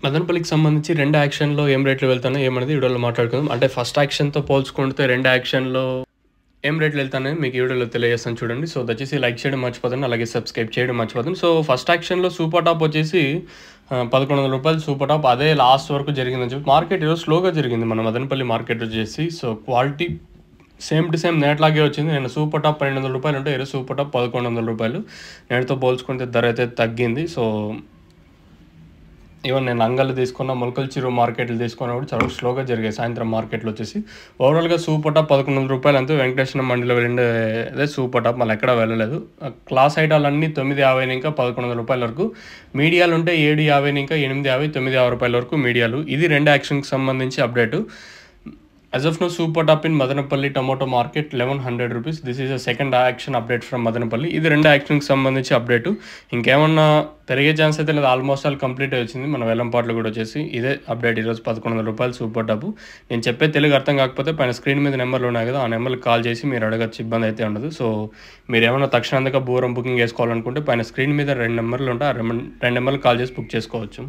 మదనపల్లికి సంబంధించి 2 యాక్షన్‌లో ఏం రేట్లు వెళ్తున్నాయి ఏమనేది ఈ వీడియోలో మాట్లాడుకుందాం. అంటే ఫస్ట్ యాక్షన్‌తో పోల్చుకుంటే 2 యాక్షన్‌లో ఏం రేట్లు వెళ్తున్నాయో మీకు ఈ వీడియోలో తెలియజేస్తాను చూడండి. సో దయచేసి లైక్ చేయడం మర్చిపోకండి. అలాగే సబ్స్క్రైబ్ చేయడం మర్చిపోకండి. సో ఫస్ట్ యాక్షన్‌లో సూపర్ టాప్ వచ్చేసి రూ. 1100 సూపర్ టాప్ అదే లాస్ట్ వరకు జరిగిందని చెప్పి మార్కెట్ ఈరోజు స్లోగా జరిగింది మన మదనపల్లి మార్కెట్ వచ్చేసి. So quality same to same నేట్లాగే వచ్చింది. నేను సూపర్ టాప్ రూ. 1200 ఉంటే ఈరోజు సూపర్ టాప్ రూ. 1100. నేటితో పోల్చుకుంటే ధర అయితే తగ్గింది. సో ఈవెన్ నేను అంగళ్ళు తీసుకున్న మొలకల చెరువు మార్కెట్లు తీసుకున్నా కూడా చాలా స్లోగా జరిగాయి సాయంత్రం మార్కెట్లో వచ్చేసి. ఓవరాల్గా సూపర్ టాప్ రూ. 1100 అంతే. వెంకటేశ్వర మండిలో వెళ్ళిండే అదే సూపర్ టాప్ మళ్ళీ ఎక్కడా వెళ్ళలేదు. క్లాస్ ఐటాలు అన్నీ 950 ఇంకా రూ. 1100 వరకు. మీడియాలు ఉంటే 750 ఇంకా 850 950 వరకు మీడియాలు. ఇది 2 యాక్షన్కి సంబంధించి update. As of now, super top in Madanapalli tomato market 1100 rupees. This is a second action update from Madanapalli. ఇది 2 యాక్షన్కి సంబంధించి అప్డేటు. ఇంకేమన్నా పెరిగే ఛాన్స్ అయితే లేదు. ఆల్మోస్ట్ ఆల్ కంప్లీట్ వచ్చింది మన వెల్లంపాట్లో కూడా వచ్చేసి. ఇదే అప్డేట్ ఈరోజు రూ. 1100 సూపర్ టాప్. నేను చెప్పే తెలుగు అర్థం కాకపోతే పైన స్క్రీన్ మీద నెంబర్లు ఉన్నాయి కదా, ఆ నెంబర్కి కాల్ చేసి మీరు అడగచ్చు, ఇబ్బంది అయితే ఉండదు. సో మీరు ఏమైనా తక్షణంగా బూరం బుకింగ్ చేసుకోవాలనుకుంటే పైన స్క్రీన్ మీద 2 నెంబర్లు ఉంటాయి. ఆ 2 నెంబర్లు కాల్ చేసి బుక్ చేసుకోవచ్చు.